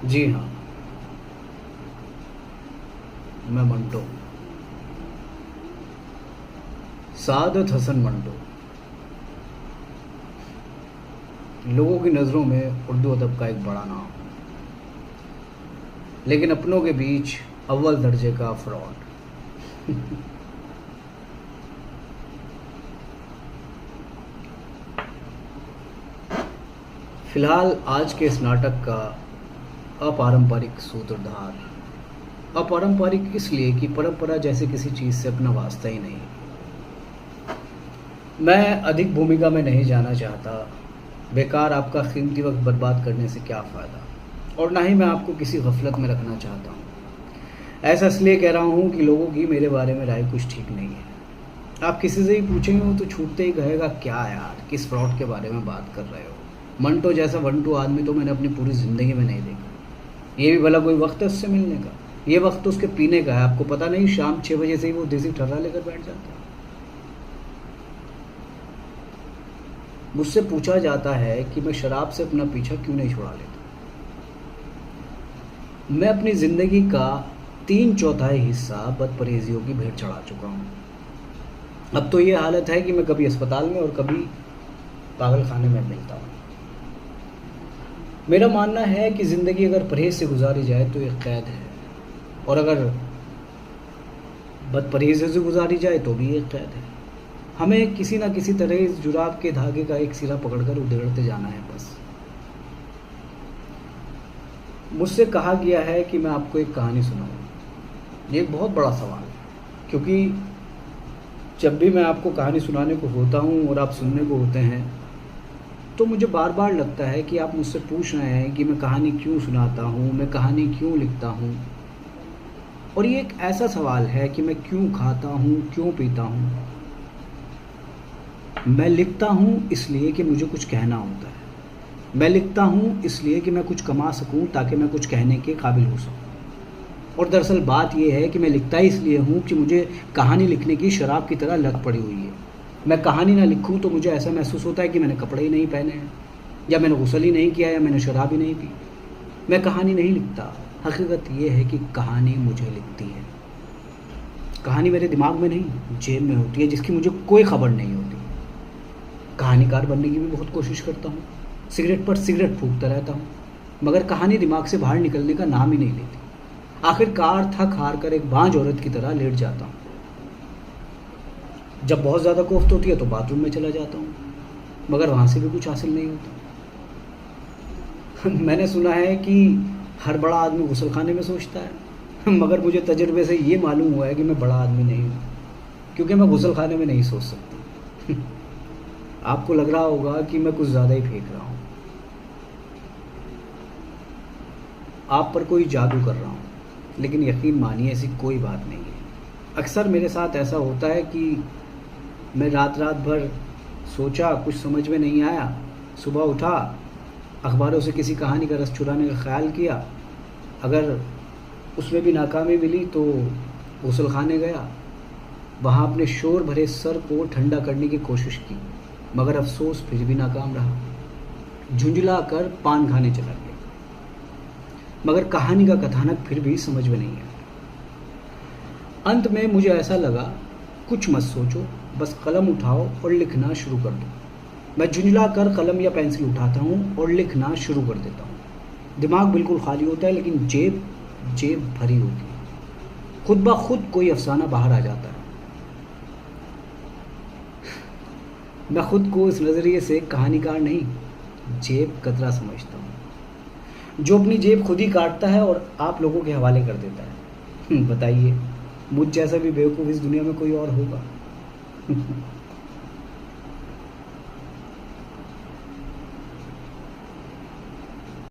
जी हाँ, मैं मंटो, सादत हसन मंटो। लोगों की नज़रों में उर्दू अदब का एक बड़ा नाम, लेकिन अपनों के बीच अव्वल दर्जे का फ्रॉड। फिलहाल आज के इस नाटक का अपारंपरिक सूत्रधार, अपारंपरिक इसलिए कि परंपरा जैसे किसी चीज़ से अपना वास्ता ही नहीं। मैं अधिक भूमिका में नहीं जाना चाहता। बेकार आपका कीमती वक्त बर्बाद करने से क्या फ़ायदा, और ना ही मैं आपको किसी गफलत में रखना चाहता हूँ। ऐसा इसलिए कह रहा हूँ कि लोगों की मेरे बारे में राय कुछ ठीक नहीं है। आप किसी से ही पूछेंगे वो तो छूटते ही कहेगा, क्या यार किस फ्रॉड के बारे में बात कर रहे हो। मंटो जैसा वनटू आदमी तो मैंने अपनी पूरी ज़िंदगी में नहीं देखा। ये भी भला कोई वक्त है उससे मिलने का? ये वक्त तो उसके पीने का है। आपको पता नहीं, शाम 6 बजे से ही वो देसी ठर्रा लेकर बैठ जाता है। मुझसे पूछा जाता है कि मैं शराब से अपना पीछा क्यों नहीं छुड़ा लेता। मैं अपनी ज़िंदगी का 3/4 हिस्सा बदपरहेजियों की भेंट चढ़ा चुका हूँ। अब तो ये हालत है कि मैं कभी अस्पताल में और कभी पागल खाने में मिलता हूँ। मेरा मानना है कि ज़िंदगी अगर परहेज से गुजारी जाए तो एक कैद है, और अगर बदपरहेजी से गुजारी जाए तो भी एक कैद है। हमें किसी ना किसी तरह इस जुराब के धागे का एक सिरा पकड़कर उधेड़ते जाना है बस। मुझसे कहा गया है कि मैं आपको एक कहानी सुनाऊं। ये एक बहुत बड़ा सवाल है, क्योंकि जब भी मैं आपको कहानी सुनाने को होता हूँ और आप सुनने को होते हैं, तो मुझे बार बार लगता है कि आप मुझसे पूछ रहे हैं कि मैं कहानी क्यों सुनाता हूँ, मैं कहानी क्यों लिखता हूँ। और ये एक ऐसा सवाल है कि मैं क्यों खाता हूँ, क्यों पीता हूँ। मैं लिखता हूँ इसलिए कि मुझे कुछ कहना होता है। मैं लिखता हूँ इसलिए कि मैं कुछ कमा सकूँ, ताकि मैं कुछ कहने के काबिल हो सकूँ। और दरअसल बात यह है कि मैं लिखता ही इसलिए हूँ कि मुझे कहानी लिखने की शराब की तरह लत पड़ी हुई है। मैं कहानी ना लिखूँ तो मुझे ऐसा महसूस होता है कि मैंने कपड़े ही नहीं पहने हैं, या मैंने गुस्ल ही नहीं किया, या मैंने शराब ही नहीं पी। मैं कहानी नहीं लिखता। हकीकत यह है कि कहानी मुझे लिखती है। कहानी मेरे दिमाग में नहीं, जेब में होती है, जिसकी मुझे कोई खबर नहीं होती। कहानीकार बनने की भी बहुत कोशिश करता हूँ, सिगरेट पर सिगरेट फूंकता रहता हूँ, मगर कहानी दिमाग से बाहर निकलने का नाम ही नहीं लेती। आखिरकार थक हार कर एक बांझ औरत की तरह लेट जाता हूँ। जब बहुत ज़्यादा कोफ्त होती है तो बाथरूम में चला जाता हूँ, मगर वहाँ से भी कुछ हासिल नहीं होता। मैंने सुना है कि हर बड़ा आदमी गुस्ल खाने में सोचता है, मगर मुझे तजुर्बे से ये मालूम हुआ है कि मैं बड़ा आदमी नहीं हूँ, क्योंकि मैं गुस्ल खाने में नहीं सोच सकती। आपको लग रहा होगा कि मैं कुछ ज़्यादा ही फेंक रहा हूँ, आप पर कोई जादू कर रहा हूँ, लेकिन यकीन मानिए ऐसी कोई बात नहीं है। अक्सर मेरे साथ ऐसा होता है कि मैं रात रात भर सोचा, कुछ समझ में नहीं आया, सुबह उठा, अखबारों से किसी कहानी का रस चुराने का ख्याल किया, अगर उसमें भी नाकामी मिली तो गुस्ल खाने गया, वहाँ अपने शोर भरे सर को ठंडा करने की कोशिश की, मगर अफसोस फिर भी नाकाम रहा। झुंझला कर पान खाने चला गया, मगर कहानी का कथानक फिर भी समझ में नहीं आया। अंत में मुझे ऐसा लगा, कुछ मत सोचो, बस कलम उठाओ और लिखना शुरू कर दो। मैं झुंझला कर कलम या पेंसिल उठाता हूँ और लिखना शुरू कर देता हूँ। दिमाग बिल्कुल खाली होता है, लेकिन जेब जेब भरी होती है। खुद ब खुद कोई अफसाना बाहर आ जाता है। मैं खुद को इस नज़रिए से कहानीकार नहीं, जेब कतरा समझता हूँ, जो अपनी जेब खुद ही काटता है और आप लोगों के हवाले कर देता है। बताइए, मुझ जैसा भी बेवकूफ़ इस दुनिया में कोई और होगा?